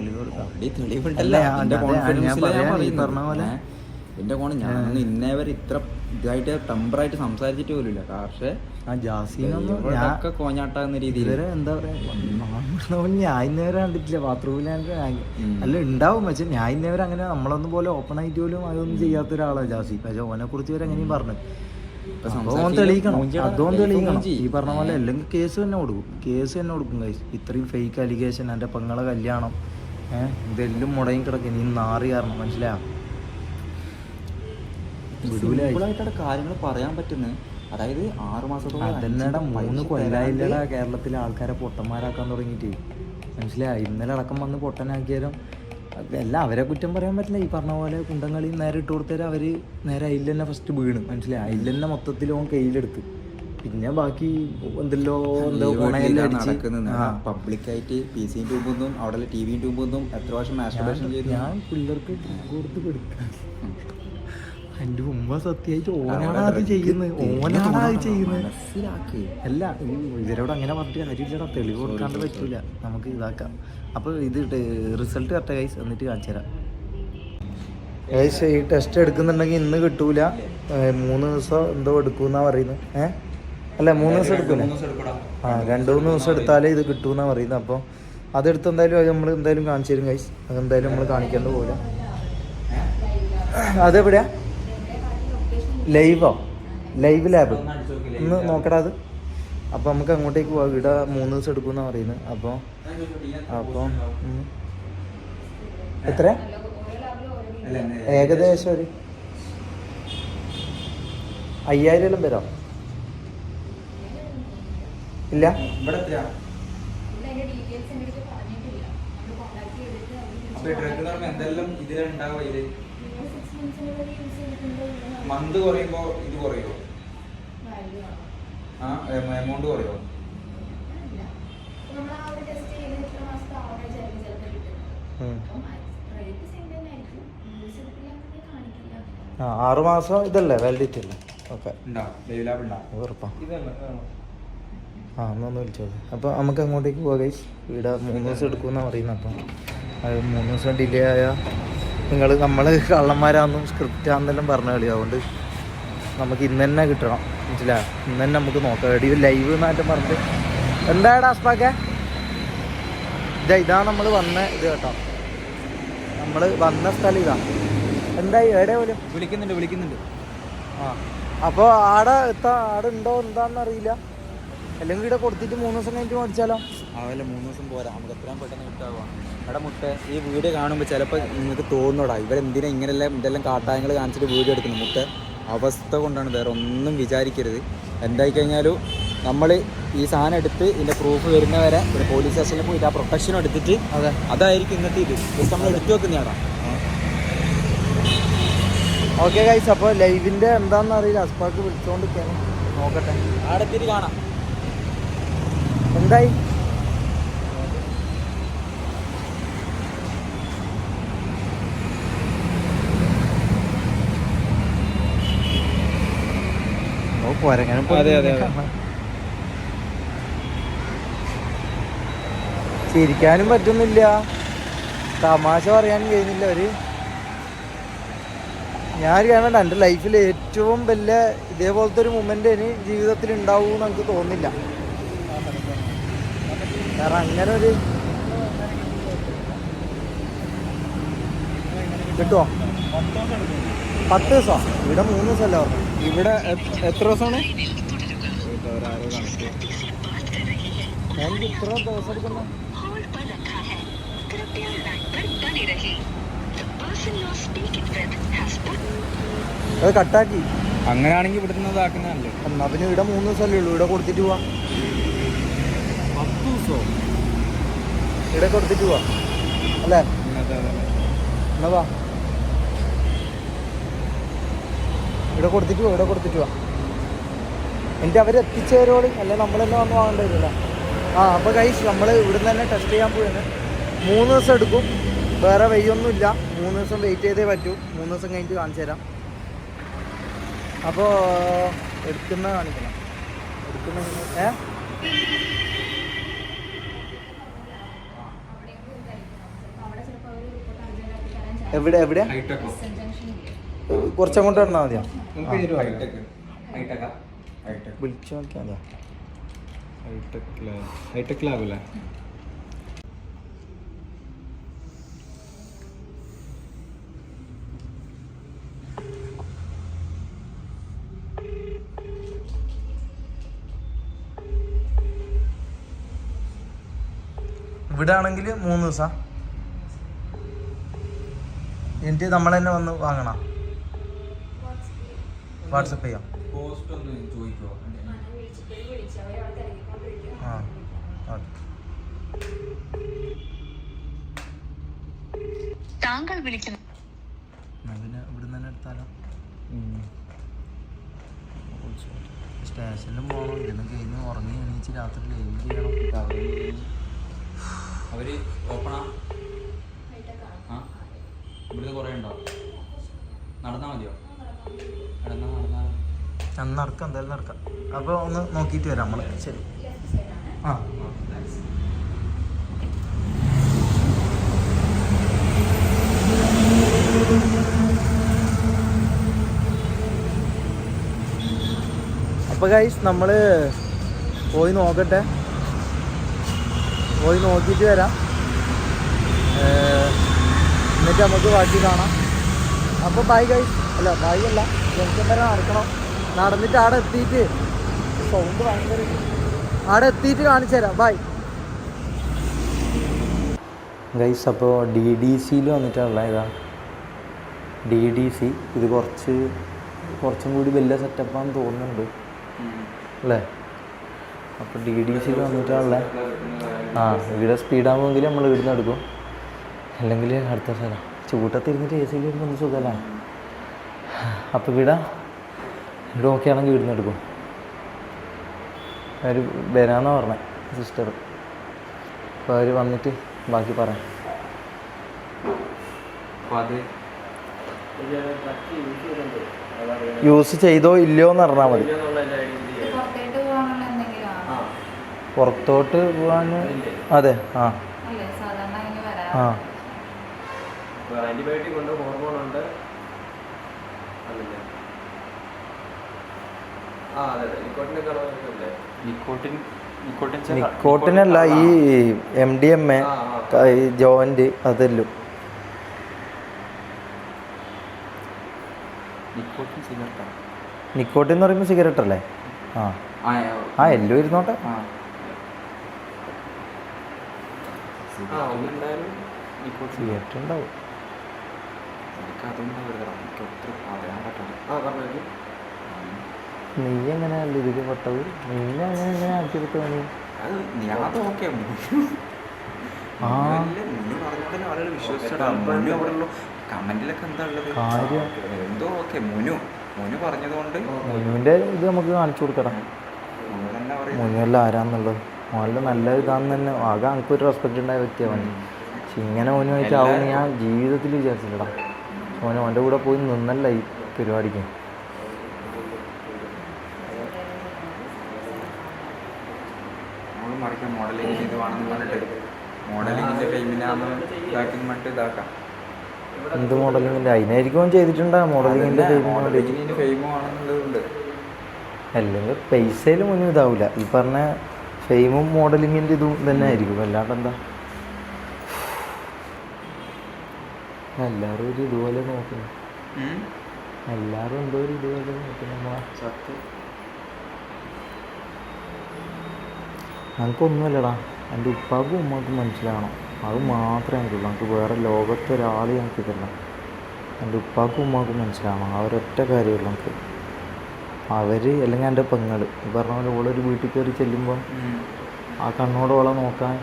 പറഞ്ഞ പോലെ എൻ്റെ കോണ് ഞാൻ ഇന്നേവരെ ഇത്ര ഇതായിട്ട് ടെമ്പറായിട്ട് സംസാരിച്ചിട്ട് പോലുമില്ല. പക്ഷേ ജാസിനൊക്കെ കോഞ്ഞാട്ടാകുന്ന രീതിയിൽ എന്താ പറയാ, ഞാൻ ഇന്നേവരെ കണ്ടിട്ടില്ല ബാത്റൂമിൽ. അല്ല ഉണ്ടാവും, പക്ഷെ ഞാൻ ഇന്നേവരെ അങ്ങനെ നമ്മളൊന്നും പോലെ ഓപ്പൺ ആയിട്ട് പോലും അതൊന്നും ചെയ്യാത്ത ഒരാളാണ് ജാസി. പക്ഷെ ഓനെ കുറിച്ച് വരെ എങ്ങനെയും പറഞ്ഞു. അതോൻ തെളിയിക്കണം. ഈ പറഞ്ഞ പോലെ അല്ലെങ്കിൽ കേസ് തന്നെ കൊടുക്കും ഗൈസ്. ഇത്രയും ഫേക്ക് അലിഗേഷൻ, എൻ്റെ പെങ്ങളെ കല്യാണം, ഇതെല്ലാം മുടങ്ങി കിടക്കും. നീ നാറി കാരണം മനസ്സിലായോ. കാര്യങ്ങൾ പറയാൻ പറ്റുന്നത്. അതായത് 6 മാസത്തോളം അതെന്നടാ 3 കൊല്ലായില്ലടാ കേരളത്തിലെ ആൾക്കാരെ പൊട്ടന്മാരാക്കാൻ തുടങ്ങിയിട്ട്. മനസ്സിലായി. ഇന്നലെ അടക്കം വന്ന് പൊട്ടനാക്കിയാലും എല്ലാം അവരെ കുറ്റം പറയാൻ പറ്റില്ല. ഈ പറഞ്ഞ പോലെ കുണ്ടംകളി നേരെ ഇട്ട് കൊടുത്തേരം അവർ നേരെ അതിൽ തന്നെ ഫസ്റ്റ് വീണ്. മനസ്സിലായി. അതിൽ തന്നെ മൊത്തത്തിൽ ഓൻ കയ്യിലെടുത്ത് പിന്നെ ബാക്കി എന്തെല്ലോ പബ്ലിക്കായിട്ട് PC ട്യൂബൊന്നും അവിടെ TV ട്യൂബൊന്നും എത്ര വർഷം മാസ്റ്റർബേഷൻ ചെയ്തു. ഞാൻ പിള്ളേർക്ക് കൊടുത്ത് കൊടുക്കാം. എൻ്റെ ഉമ്മ സത്യമായിട്ട് ഓനാണ് അത് ചെയ്യുന്നത്. മനസ്സിലാക്കി അല്ല ഇവരോട് അങ്ങനെ പറഞ്ഞിട്ട് കാര്യമില്ലടാ, തെളിവ് കൊടുക്കാണ്ട് പറ്റൂല, നമുക്ക് ഇതാക്കാം. അപ്പോൾ ഇത് റിസൾട്ട് കറക്റ്റ് ഗൈസ് എന്നിട്ട് കാണിച്ചു തരാം. ഗൈസ് ഈ ടെസ്റ്റ് എടുക്കുന്നുണ്ടെങ്കിൽ ഇന്ന് കിട്ടൂല, 3 ദിവസം എന്തോ എടുക്കുമെന്നാ പറയുന്നത്. അല്ല 3 ദിവസം എടുക്കൂല, 2-3 ദിവസം എടുത്താലേ ഇത് കിട്ടുമെന്നാ പറയുന്നത്. അപ്പോൾ അതെടുത്ത് എന്തായാലും നമ്മൾ എന്തായാലും കാണിച്ചു തരും ഗൈസ്. അതെന്തായാലും നമ്മൾ കാണിക്കേണ്ട പോലെ. അതെവിടെയാ? ലൈവ് ലാബ് ഒന്ന് നോക്കടാ അത്. അപ്പോൾ നമുക്ക് അങ്ങോട്ടേക്ക് പോകാം. ഇവിടെ 3 ദിവസം എടുക്കുമെന്നാണ് പറയുന്നത്. അപ്പോൾ എത്ര ഏകദേശം ഒരു 5000 വരാം. ഇല്ല മന്ത് കുറയുമ്പോ ഇത് കുറയോ? എമൗണ്ട് കുറയോ? ആ 6 മാസം ഇതല്ലേ വാലിഡിറ്റി അല്ലേ? ഓക്കെ ഉറപ്പാ. എന്നൊന്ന് വിളിച്ചോളൂ. അപ്പോൾ നമുക്ക് അങ്ങോട്ടേക്ക് പോകാം ഗൈസ്. ഇവിടെ 3 ദിവസം എടുക്കുമെന്നാണ് പറയുന്നത്. അപ്പം അത് 3 ദിവസം ഡിലേ ആയാൽ നമ്മൾ കള്ളന്മാരാണെന്നും സ്ക്രിപ്റ്റാണെന്നെല്ലാം പറഞ്ഞ കളി. അതുകൊണ്ട് നമുക്ക് ഇന്ന് തന്നെ കിട്ടണം, മനസ്സിലാ? ഇന്ന് തന്നെ നമുക്ക് നോക്കാം. എടി ലൈവ് എന്നാറ്റം പറഞ്ഞിട്ട് എന്താടാ അസ്പാക്കെ? ഇതാ നമ്മൾ വന്ന ഇത് കേട്ടോ, നമ്മൾ വന്ന സ്ഥലം ഇതാ. എന്തായി എവിടെ പോലും വിളിക്കുന്നുണ്ട്. ആ അപ്പോൾ ആടെ ഉണ്ടോ എന്താണെന്ന് അറിയില്ല. അല്ലെങ്കിൽ ഇവിടെ കൊടുത്തിട്ട് 3 ദിവസം കഴിഞ്ഞിട്ട് മേടിച്ചാലോ? അതല്ല 3 ദിവസം പോരാ, നമുക്ക് എത്രയും പെട്ടെന്ന് കിട്ടാവുക. ഇവിടെ മുട്ട ഈ വീഡിയോ കാണുമ്പോൾ ചിലപ്പോൾ നിങ്ങൾക്ക് തോന്നൂടാ ഇവരെന്തിനാ ഇങ്ങനെല്ലാം ഇതെല്ലാം കാട്ടായങ്ങൾ കാണിച്ചിട്ട് വീഡിയോ എടുക്കുന്നു. മുട്ട അവസ്ഥ കൊണ്ടാണ്, വേറെ ഒന്നും വിചാരിക്കരുത്. എന്തായി കഴിഞ്ഞാലും നമ്മൾ ഈ സാധനം എടുത്ത് ഇതിൻ്റെ പ്രൂഫ് വരുന്നവരെ ഒരു പോലീസ് സ്റ്റേഷനിൽ പോയിട്ട് ആ പ്രൊട്ടക്ഷനും എടുത്തിട്ട് അതായിരിക്കും ഇന്നത്തെ ഇത് ജസ്റ്റ് നമ്മൾ എടുത്തു വെക്കുന്നതാണ്. ഓക്കെ ഗൈസ്, അപ്പോൾ ലൈവിൻ്റെ എന്താണെന്ന് അറിയില്ല. അസ്പാക്ക് വിളിച്ചുകൊണ്ടിരിക്കുകയാണ്, നോക്കട്ടെ. ആടെത്തിരി കാണാം എന്തായി. ചിരിക്കാനും പറ്റുന്നില്ല, തമാശ പറയാനും കഴിയുന്നില്ല. ഞാൻ കാണണ്ട എൻ്റെ ലൈഫിൽ ഏറ്റവും വലിയ ഇതേപോലത്തെ ഒരു മൊമെൻ്റ് ഇനി ജീവിതത്തിൽ ഉണ്ടാവുമെന്ന് എനിക്ക് തോന്നുന്നില്ല. കാരണം അങ്ങനെ ഒരു കിട്ടുമോ? 10 ദിവസം ഇവിടെ 3 ദിവസമല്ല പറഞ്ഞു. ഇവിടെ എത്ര ദിവസമാണ്? ഞാൻ ഇത്ര ദിവസം എടുക്കുന്നു. അത് കട്ടാക്കി. അങ്ങനെയാണെങ്കിൽ ഇവിടുന്ന് ഇതാക്കുന്നതല്ലേ. എന്നാ പിന്നെ ഇവിടെ 3 ദിവസമല്ലേ ഉള്ളൂ, ഇവിടെ കൊടുത്തിട്ട് പോവാ. 10 ദിവസമോ? ഇവിടെ കൊടുത്തിട്ട് പോവാ അല്ലേ? എന്നാ വാ, ഇവിടെ കൊടുത്തിട്ട് പോവാ. എന്നിട്ട് അവരെത്തിച്ചേരോളി, അല്ലെ നമ്മൾ തന്നെ വന്ന് വാങ്ങേണ്ടി വരില്ല. അപ്പോൾ ഗൈസ് നമ്മൾ ഇവിടുന്ന് തന്നെ ടെസ്റ്റ് ചെയ്യാൻ പോയാണ്. 3 ദിവസം എടുക്കും, വേറെ വയ്യൊന്നുമില്ല. 3 ദിവസം വെയിറ്റ് ചെയ്തേ പറ്റൂ. 3 ദിവസം കഴിഞ്ഞിട്ട് കാണിച്ചു തരാം. അപ്പോൾ കാണിക്കണം. എവിടെ കുറച്ചങ്ങോട്ട് വന്നാൽ മതിയോ? വിളിച്ചു നോക്കിയാൽ മതിയോ? ഹൈടെക് ലാബല്ലേ? ഇവിടെ ആണെങ്കിൽ 3 ദിവസം. എന്നിട്ട് നമ്മൾ തന്നെ വന്ന് വാങ്ങണം. വാട്സപ്പ് ചെയ്യാം. താങ്കൾ വിളിക്കുന്നു. പിന്നെ ഇവിടെ തന്നെ എടുത്താലോ? സ്റ്റേഷനിലും പോകണം. ഇതെല്ലാം കഴിഞ്ഞ് ഉറങ്ങി എണീച്ച് രാത്രി ലൈവ് ചെയ്യണം. അവർ ഓപ്പണാ ആ ഇവിടുന്ന് കുറേ ഉണ്ടോ? നടന്നാൽ മതിയോ? നടന്നാൽ നടക്കാം, എന്തായാലും നടക്കാം. അപ്പോൾ ഒന്ന് നോക്കിയിട്ട് വരാം നമ്മൾ. ശരി. ആ അപ്പോൾ ഗൈസ് നമ്മൾ പോയി നോക്കട്ടെ, പോയി നോക്കിയിട്ട് വരാം. എന്നിട്ട് നമുക്ക് ബാക്കി കാണാം. അപ്പോൾ ബൈ ഗൈസ്. അല്ല ബൈ അല്ല, ജംഗ്ഷൻ വരെ നടക്കണം. നടന്നിട്ട് അവിടെ എത്തിയിട്ട് സൗണ്ട് ഭയങ്കര, അവിടെ എത്തിയിട്ട് കാണിച്ചു തരാം. Bye guys. അപ്പോൾ DDCയിൽ വന്നിട്ടുള്ള ഇതാ DDC. ഇത് കുറച്ചും കൂടി വലിയ സെറ്റപ്പാന്ന് തോന്നുന്നുണ്ട് അല്ലേ? അപ്പോൾ DDCയിൽ വന്നിട്ടുള്ള ഇവിടെ സ്പീഡാകുമെങ്കിൽ നമ്മൾ ഇവിടുന്ന് എടുക്കും, അല്ലെങ്കിൽ അടുത്ത സ്ഥലം. ചൂട്ടത്തിരുന്നിട്ട് AC ഇരുന്ന് സുഖമല്ല. അപ്പോൾ ഇവിടെ ഓക്കെ ആണെങ്കിൽ ഇവിടുന്ന് എടുക്കും. അവർ വരാമെന്നാണ് പറഞ്ഞത് സിസ്റ്റർ. അപ്പോൾ അവർ വന്നിട്ട് ബാക്കി പറയാം. യൂസ് ചെയ്തോ ഇല്ലയോ എന്ന് പറഞ്ഞാൽ മതി. പുറത്തോട്ട് പോകാൻ അതെ. ആ ആ ആന്റിബയോട്ടിക് ഉണ്ട്, ഹോർമോൺ ഉണ്ട്. നിക്കോട്ടിനല്ല, ഈ MDMA, ജോയിന്റ് അതെല്ലാം. നിക്കോട്ടിൻ എന്ന് പറയുമ്പോൾ സിഗരറ്റ് അല്ലേ? ആ എല്ലാം ഇരുന്നോട്ടെ. സിഗരറ്റ് ഉണ്ടാവും. നീ എങ്ങനെയല്ല ഇതിൽ പെട്ടത്? നീ അങ്ങനെ ആക്കിയെടുത്തു? മുനുവിൻ്റെ ഇത് നമുക്ക് കാണിച്ചു കൊടുക്കണം. മുനുവല്ല ആരാന്നുള്ളത്, മോനിൽ നല്ല ഇതാന്ന് തന്നെ. ആകെ എനിക്കൊരു റെസ്പെക്റ്റ് ഉണ്ടായ വ്യക്തിയാണ്. പക്ഷെ ഇങ്ങനെ മോനുമായിട്ട് ആവുമെന്ന് ഞാൻ ജീവിതത്തിൽ വിചാരിച്ചില്ലടാ. മോൻ്റെ കൂടെ പോയി നിന്നല്ല ഈ പരിപാടിക്ക്. എന്ത് മോഡലിങ്ങിൻ്റെ? അതിനായിരിക്കും ചെയ്തിട്ടുണ്ടാ മോഡലിങ്ങിൻ്റെ അല്ലെങ്കിൽ പൈസയിൽ മുന്നും ഇതാവില്ല. ഈ പറഞ്ഞ ഫെയിമും മോഡലിങ്ങിൻ്റെ ഇതും തന്നെ ആയിരിക്കും. അല്ലാണ്ട് എന്താ, എല്ലാവരും ഒരു ഇതുപോലെ നോക്കുന്നു. എല്ലാവരും എന്തോ ഒരു ഇതുപോലെ നോക്കുന്നു. ഞങ്ങൾക്കൊന്നുമല്ലടാ, എൻ്റെ ഉപ്പാക്കും ഉമ്മാക്കും മനസ്സിലാകണം. അത് മാത്രമേ എനിക്കുള്ളൂ. നമുക്ക് വേറെ ലോകത്തെ ഒരാൾ ഞങ്ങൾക്കിതല്ല. എൻ്റെ ഉപ്പാക്കും ഉമ്മാക്കും മനസ്സിലാകണം. അവരൊറ്റ കാര്യമുള്ളൂ നമുക്ക്. അവർ അല്ലെങ്കിൽ എൻ്റെ പെങ്ങൾ ഈ പറഞ്ഞ പോലെ ഓളൊരു വീട്ടിൽ കയറി ചെല്ലുമ്പോൾ ആ കണ്ണോടോളം നോക്കാൻ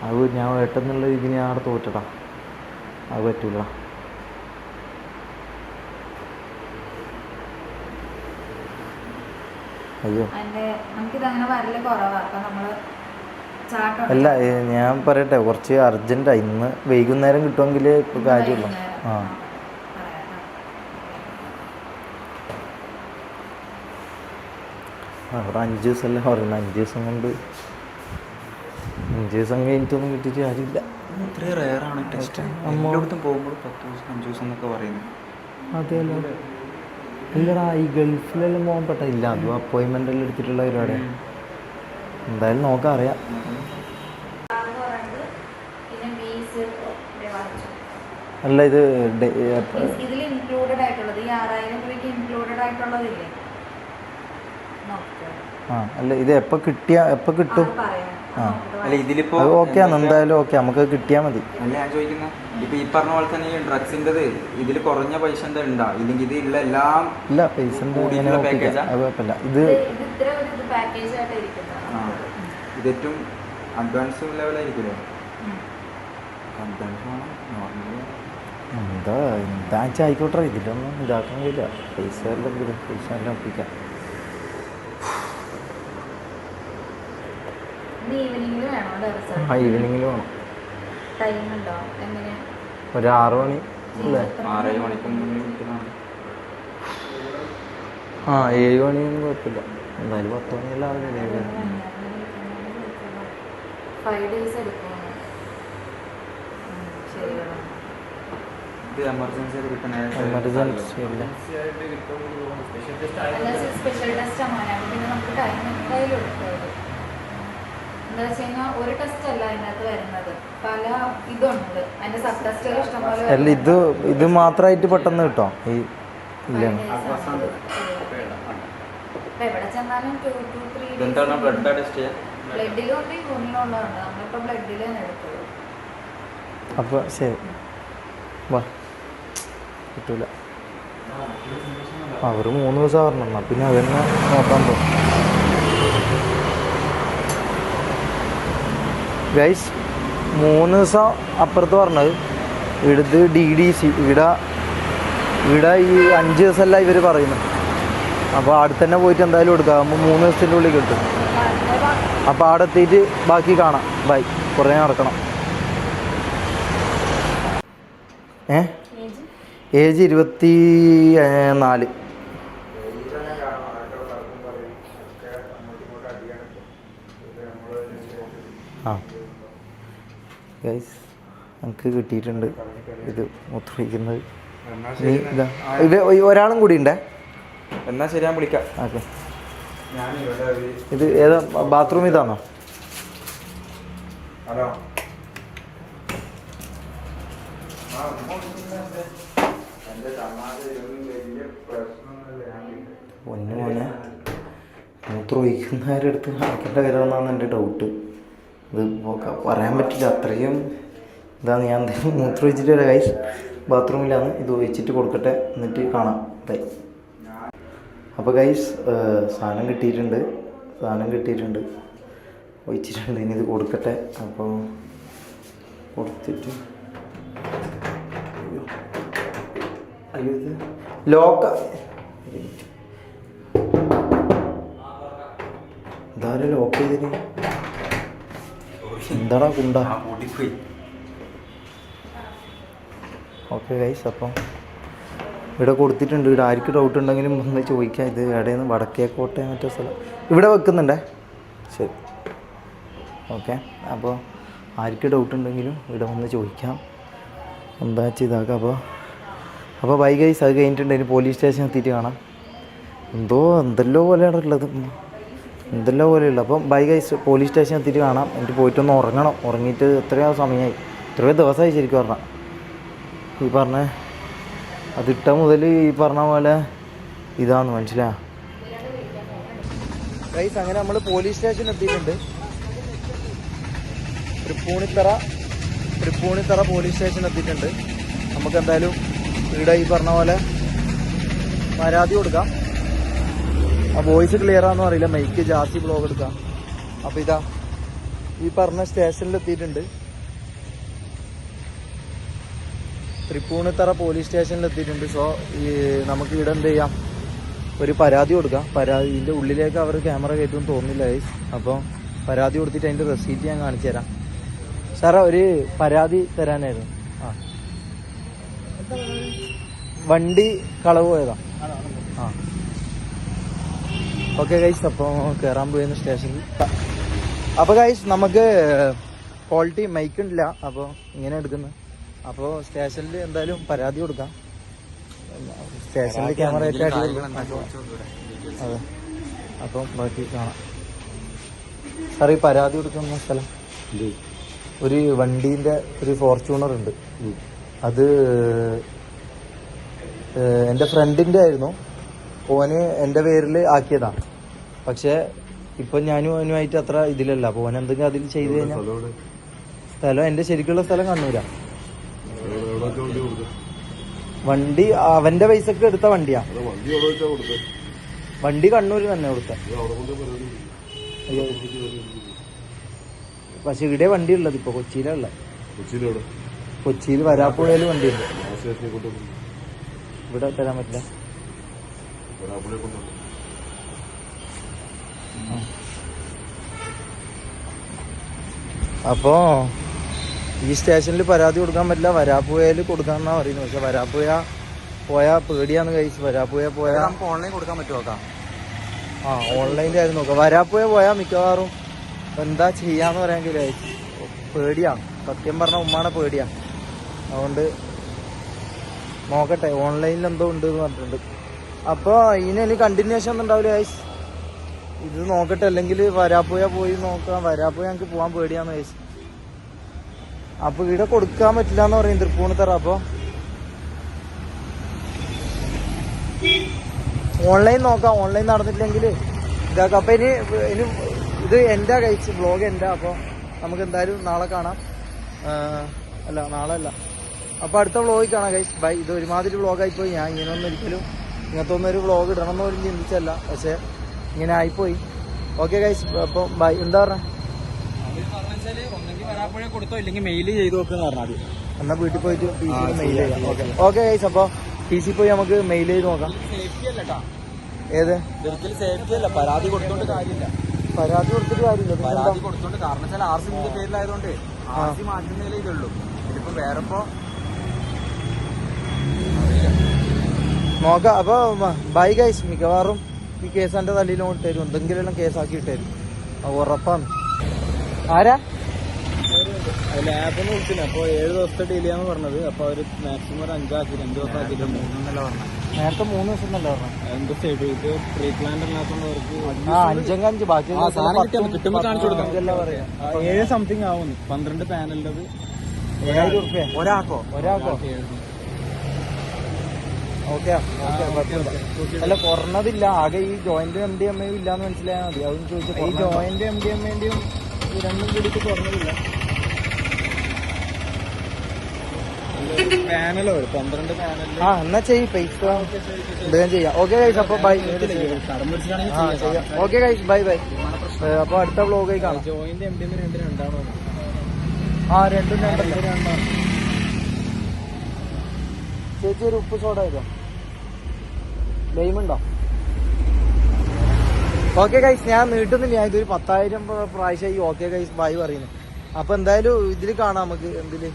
അത് ഞാൻ ഏട്ടെന്നുള്ള രീതിയിൽ ഞാൻ അവിടെ തോറ്റടാ. അത് പറ്റൂല. അയ്യോ അല്ല, ഞാൻ പറയട്ടെ, കുറച്ച് അർജൻറ്റാണ്. ഇന്ന് വൈകുന്നേരം കിട്ടുമെങ്കിൽ ഇപ്പോൾ കാര്യമുള്ളൂ. അവിടെ 5 ദിവസമല്ലേ പറയുന്നത്. 5 ദിവസം കൊണ്ട് 5 ദിവസം കഴിഞ്ഞിട്ടൊന്നും കിട്ടിയിട്ട് കാര്യമില്ല. ഇത്രയും റെയറാണ് ടെസ്റ്റ്. എല്ലായിടത്തും പോകുമ്പോൾ 10 ദിവസം 5 ദിവസം എന്നൊക്കെ പറയുന്നു. അതെയല്ലോ. ഇല്ലടാ, ഈ ഗൾഫിലെല്ലാം പോകാൻ പെട്ടില്ല. അതും അപ്പോയിൻമെൻ്റ് എല്ലാം എടുത്തിട്ടുള്ള പരിപാടിയാണ്. എന്തായാലും നോക്കാം, അറിയാം. അല്ല ഇത് അല്ല ഇത് എപ്പോൾ കിട്ടും? അല്ല ഇതിലിപ്പോ അത് ഓക്കെയാണ്. എന്തായാലും ഓക്കെ, നമുക്ക് കിട്ടിയാൽ മതി. അല്ല ഞാൻ ചോദിക്കുന്നത്, ഇപ്പൊ ഈ പറഞ്ഞ പോലെ തന്നെ ഈ ഡ്രഗ്സിൻ്റെത് ഇതിൽ കുറഞ്ഞ പൈസ എന്താ ഉണ്ടാ? ഇല്ലെങ്കിൽ ഇത് ഉള്ള എല്ലാം ഇല്ല, പൈസ പാക്കേജാ? അത് കുഴപ്പമില്ല. ഇത് ഇതേറ്റവും അഡ്വാൻസ് ലെവലായിരിക്കുമല്ലോ. അഡ്വാൻസ് വേണം, നോർമൽ എന്താ ആയിക്കോട്ടെ. ഇതിലൊന്നും ഇതാക്കാൻ കഴിയില്ല. പൈസ എല്ലാം ഒപ്പിക്കാം. ആ ഈവനിങ്ങിൽ വേണം. ഒരു 6 മണി അല്ലേ? 6-7 മണിക്ക് ആ 7 മണിയൊന്നും കുഴപ്പമില്ല. എന്തായാലും 10 മണിയെല്ലാം ആവില്ലേ? 5 days എടുക്കും. എമർജൻസി ഇല്ല. സ്പെഷ്യൽ ടെസ്റ്റ് ആണ്. പിന്നെ നമുക്ക് ടൈം എന്തായാലും എടുക്കും. എന്താ വെച്ച് കഴിഞ്ഞാൽ ഒരു ടെസ്റ്റ് അല്ല അതിനകത്ത് വരുന്നത്, പല ഇതുണ്ട്. അതിന്റെ സബ് ടെസ്റ്റുകൾ ഇഷ്ടംപോലെ. അല്ല ഇത് മാത്രമായിട്ട് പെട്ടെന്ന് കിട്ടോ? ഈ ഇല്ല എവിടെ ചെന്നാലും 2 to 3 ബ്ലഡിലും ഉണ്ട് യൂറിനുള്ളതുണ്ട്. നമ്മളിപ്പോ ബ്ലഡിലാണ് എടുത്തത്. അപ്പൊ ശരി വാ. കിട്ടൂല. അവർ 3 ദിവസം പറഞ്ഞ പിന്നെ അതന്നെ നോക്കാൻ പോകും. ഗൈസ് 3 ദിവസം അപ്പുറത്ത് പറഞ്ഞത് ഇവിടുത്തെ DDC ഇവിടെ ഈ 5 ദിവസമല്ല ഇവർ പറയുന്നത്. അപ്പോൾ അവിടെ തന്നെ പോയിട്ട് എന്തായാലും എടുക്കാം. അപ്പോൾ 3 ദിവസത്തിൻ്റെ ഉള്ളിൽ കിട്ടും. അപ്പോൾ അവിടെ എത്തിയിട്ട് ബാക്കി കാണാം. ബൈ. കുറേ നടക്കണം. ഏജ് 24. ആ ഗൈസ് നമുക്ക് കിട്ടിയിട്ടുണ്ട് ഇത് മൂത്രമൊഴിക്കുന്നത്. ഇത് ഒരാളും കൂടി ഉണ്ടേ. എന്നാ ശരി, ഞാൻ വിളിക്കാം. ഓക്കെ. ഇത് ഏതാ ബാത്റൂം? ഇതാണോ? പൊന്നു മോനെ, മൂത്രമൊഴിക്കുന്നവരടുത്ത് ആക്കേണ്ട കാര്യമെന്നാണ് എൻ്റെ ഡൗട്ട്. ഇത് പറയാൻ പറ്റില്ല, അത്രയും ഇതാണ്. ഞാൻ എന്തായാലും മൂത്രമൊഴിച്ചിട്ട് വരാം ഗൈസ്. ബാത്റൂമിലാണ്. ഇത് ഒഴിച്ചിട്ട് കൊടുക്കട്ടെ, എന്നിട്ട് കാണാം. ബൈ. അപ്പോൾ ഗൈസ് സാധനം കിട്ടിയിട്ടുണ്ട്. ഒഴിച്ചിട്ടുണ്ട്. ഇനി ഇത് കൊടുക്കട്ടെ. അപ്പോൾ കൊടുത്തിട്ട് അയ്യോ ഇത് ലോക്ക ഇതാരും ലോക്ക് ചെയ്തിന്. എന്താടാ കുണ്ട? ഓക്കെ ഗൈസ്, അപ്പം ഇവിടെ കൊടുത്തിട്ടുണ്ട്. ഇവിടെ ആർക്ക് ഡൗട്ട് ഉണ്ടെങ്കിലും ഒന്ന് ചോദിക്കാം. ഇത് എവിടെയെന്ന് വടക്കേക്കോട്ടെ മറ്റേ സ്ഥലം ഇവിടെ വെക്കുന്നുണ്ടേ. ശരി, ഓക്കെ. അപ്പോൾ ആർക്ക് ഡൗട്ട് ഉണ്ടെങ്കിലും ഇവിടെ വന്ന് ചോദിക്കാം. എന്താ വെച്ചാൽ ഇതാക്കാം. അപ്പോൾ ബൈ ഗൈസ്. അത് കഴിഞ്ഞിട്ടുണ്ട്. ഇനി പോലീസ് സ്റ്റേഷൻ എത്തിയിട്ട് കാണാം. എന്തെല്ലോ പോലെയാണ് ഉള്ളത്. അപ്പം ബൈ ഗൈസ്. പോലീസ് സ്റ്റേഷൻ എത്തിയിട്ട് കാണാം. എനിക്ക് പോയിട്ടൊന്ന് ഉറങ്ങണം. ഉറങ്ങിയിട്ട് എത്രയോ സമയമായി, എത്രയോ ദിവസമായി ശരിക്കും പറഞ്ഞാൽ. ഈ പറഞ്ഞ അതിട്ട മുതൽ ഈ പറഞ്ഞ പോലെ ഇതാന്ന് മനസ്സിലായോ ഗൈസ്. അങ്ങനെ നമ്മൾ പോലീസ് സ്റ്റേഷൻ എത്തിയിട്ടുണ്ട്. തൃപ്പൂണിത്തറ പോലീസ് സ്റ്റേഷൻ എത്തിയിട്ടുണ്ട്. നമുക്ക് എന്തായാലും ഇവിടെ ഈ പറഞ്ഞ പോലെ പരാതി കൊടുക്കാം. ആ വോയിസ് ക്ലിയർ ആണെന്ന് അറിയില്ല, മൈക്ക് ജാസ്തി ബ്ലോഗ് എടുക്കാം. അപ്പോൾ ഇതാ ഈ പറഞ്ഞ സ്റ്റേഷനിൽ എത്തിയിട്ടുണ്ട്. തൃപ്പൂണിത്തറ പോലീസ് സ്റ്റേഷനിൽ എത്തിയിട്ടുണ്ട്. സോ ഈ നമുക്ക് ഇവിടെ എന്ത് ചെയ്യാം, ഒരു പരാതി കൊടുക്കാം. ഇതിൻ്റെ ഉള്ളിലേക്ക് അവർ ക്യാമറ കയറ്റുമെന്ന് തോന്നുന്നില്ല ഗൈസ്. അപ്പോൾ പരാതി കൊടുത്തിട്ട് അതിൻ്റെ റെസീറ്റ് ഞാൻ കാണിച്ചു തരാം. സാറേ, ഒരു പരാതി തരാനായിരുന്നു. ആ, വണ്ടി കളവ് പോയതാ. ആ ഓക്കെ ഗൈസ്. അപ്പോൾ കയറാൻ പോയിരുന്നു സ്റ്റേഷനിൽ. അപ്പോൾ ഗൈസ് നമുക്ക് ക്വാളിറ്റി മൈക്ക് ഉണ്ടില്ല, അപ്പോൾ ഇങ്ങനെ എടുക്കുന്നത്. അപ്പോൾ സ്റ്റേഷനിൽ എന്തായാലും പരാതി കൊടുക്കാം. സ്റ്റേഷനിൽ ക്യാമറ ഒക്കെ അതെ. അപ്പം ബാക്കി കാണാം. സാർ, ഈ പരാതി കൊടുക്കുന്ന സ്ഥലം ഒരു വണ്ടീൻ്റെ ഒരു ഫോർച്യൂണർ ഉണ്ട്. അത് എൻ്റെ ഫ്രണ്ടിൻ്റെ ആയിരുന്നു. ഓന് എൻ്റെ പേരിൽ ആക്കിയതാണ്. പക്ഷേ ഇപ്പം ഞാനും അവനുമായിട്ട് അത്ര ഇതിലല്ല. അപ്പോൾ ഓൻ എന്തെങ്കിലും അതിൽ ചെയ്ത് കഴിഞ്ഞാൽ സ്ഥലം എൻ്റെ ശരിക്കുള്ള സ്ഥലം കണ്ണൂരാ. വണ്ടി അവന്റെ പൈസക്ക് എടുത്ത വണ്ടിയാ. വണ്ടി കണ്ണൂര് തന്നെ കൊടുത്ത. പക്ഷെ ഇവിടെ വണ്ടി ഉള്ളത് ഇപ്പൊ കൊച്ചിയിലുള്ള. കൊച്ചിയിൽ വരാപ്പുഴയിൽ വണ്ടിയുണ്ട്. ഇവിടെ തരാൻ പറ്റില്ല. അപ്പോൾ ഈ സ്റ്റേഷനിൽ പരാതി കൊടുക്കാൻ പറ്റില്ല, വരാപ്പുഴയിൽ കൊടുക്കാമെന്നാണ് പറയുന്നത്. പക്ഷെ വരാപ്പുഴ പോയാൽ പേടിയാന്ന് കഴിച്ച്. വരാപ്പുഴ പോയാൽ നമുക്ക് ഓൺലൈൻ കൊടുക്കാൻ പറ്റുമോ? ആ ഓൺലൈൻ്റെ കാര്യം നോക്കാം. വരാപ്പുഴ പോയാൽ മിക്കവാറും എന്താ ചെയ്യാന്ന് പറയാൻ കഴിച്ചു. പേടിയാണ്, സത്യം പറഞ്ഞാൽ ഉമ്മാനെ പേടിയാണ്. അതുകൊണ്ട് നോക്കട്ടെ, ഓൺലൈനിൽ എന്തോ ഉണ്ട് എന്ന് പറഞ്ഞിട്ടുണ്ട്. അപ്പോൾ ഇനി കണ്ടിന്യൂഷൻ ഒന്നും ഉണ്ടാവില്ല ഗൈസ്. ഇത് നോക്കട്ടെ, അല്ലെങ്കിൽ വരാപ്പുഴ പോയി നോക്കാം. വരാപ്പുഴ ഞങ്ങൾക്ക് പോകാൻ പേടിയാന്ന് ഗൈസ്. അപ്പോൾ ഇവിടെ കൊടുക്കാൻ പറ്റില്ല എന്ന് പറയും തൃപ്പൂണിത്തറ. അപ്പോൾ ഓൺലൈൻ നോക്കാം. ഓൺലൈൻ നടന്നിട്ടില്ലെങ്കിൽ ഇതാക്കാം. അപ്പം ഇനി ഇത് എൻ്റെ കഴിച്ച് വ്ളോഗ് എൻ്റെ. അപ്പോൾ നമുക്ക് എന്തായാലും നാളെ കാണാം. അല്ല നാളെ അല്ല, അപ്പോൾ അടുത്ത വ്ളോഗിൽ കാണാം ഗൈസ്. ബൈ. ഇത് ഒരുമാതിരി വ്ളോഗായിപ്പോയി. ഞാൻ ഇങ്ങനെയൊന്നും ഒരിക്കലും ഇങ്ങനത്തെ ഒന്നൊരു വ്ളോഗ് ഇടണമെന്ന് പോലും ചിന്തിച്ചല്ല, പക്ഷേ ഇങ്ങനെ ആയിപ്പോയി. ഓക്കെ ഗൈസ്, അപ്പോൾ ബൈ. എന്താ പറഞ്ഞത്? കൊടുത്തോ ഇല്ലെങ്കിൽ മെയിൽ ചെയ്ത് നോക്കുന്ന പറഞ്ഞാൽ എന്നാൽ വീട്ടിൽ പോയിട്ട് പി സി മെയിൽ ചെയ്യാം. ഓക്കെ ഗൈസ്, അപ്പോൾ പി സി പോയി നമുക്ക് മെയിൽ ചെയ്ത് നോക്കാം. സേഫ്റ്റി അല്ലട്ടാ. ഏത് ഒരിക്കലും സേഫ്റ്റി അല്ല. പരാതി കൊടുത്തോണ്ട് കാര്യമില്ല. പരാതി കൊടുത്തിട്ട് കാര്യമില്ല. പരാതി കൊടുത്തോണ്ട് കാരണം വെച്ചാൽ ആർ സി പേരിലായതുകൊണ്ട് ആർ സി മാറ്റുന്നതിലേ ഇതുള്ളൂ. ഇതിപ്പോ വേറെ നോക്കാം. അപ്പോൾ ബൈ ഗൈസ്. മിക്കവാറും ഈ കേസ് എൻ്റെ തലയിൽ ഇട്ടുതരും, എന്തെങ്കിലും കേസാക്കി ഇട്ടുതരും, ഉറപ്പാണ്. ആരാ ലാബൊന്നും വിളിച്ചില്ല. അപ്പോൾ 7 ദിവസത്തെ ഡിലേ ആണ് പറഞ്ഞത്. അപ്പോൾ അവർ മാക്സിമം ഒരു 5 ദിവസം ആക്കിയിട്ട് 3 പറഞ്ഞു. നേരത്തെ 3 ദിവസം എന്നല്ല പറഞ്ഞത്. എന്തോ സ്റ്റേറ്റ് ഇത് പ്രീ പ്ലാൻ അല്ലാത്തവർക്ക് 5 ബാക്കി കിട്ടുമ്പോൾ കാണിച്ചു കൊടുക്കാം. 7 സംതിങ് ആവുന്നു. 12 പാനലിൻ്റെത് 1000 റുപ്യ ഒരാൾക്കോ. ഓക്കെ. അല്ല കുറഞ്ഞതില്ല, ആകെ ഈ ജോയിന്റ് MDMA ഇല്ലാന്ന് മനസ്സിലായാൽ മതി. അതും ചോദിച്ചു. ഈ ജോയിന്റ് MDMAന്റെയും രണ്ടും കൂടിയിട്ട് കുറഞ്ഞതില്ല. പാനലോ 12 പാനൽ. എന്നാ ചെയ്യ്, പൈസ എന്തെങ്കിലും ചെയ്യാം. ഓക്കെ ഗൈസ്, അപ്പോൾ bye. Okay guys, bye bye. അപ്പോൾ അടുത്ത വ്ളോഗായി കാണാം. ജോയിന്റ് MDMA രണ്ടാണോ? രണ്ടും രണ്ടാണ്. ചേച്ചി ഒരു ഉപ്പ് സോഡ ആയിരുന്നോ? ലൈമുണ്ടോ? ഓക്കെ ഗൈസ്, ഞാൻ നീട്ടുന്നില്ല. ഞാൻ ഇതൊരു 10,000 പ്രാവശ്യമായി ഓക്കെ ഗൈസ് ബൈ പറയുന്നത്. അപ്പോൾ എന്തായാലും ഇതിൽ കാണാം നമുക്ക്.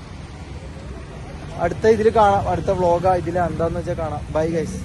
അടുത്ത ഇതിൽ കാണാം. അടുത്ത വ്ളോഗാ ഇതിൽ എന്താന്ന് വെച്ചാൽ കാണാം. Bye guys.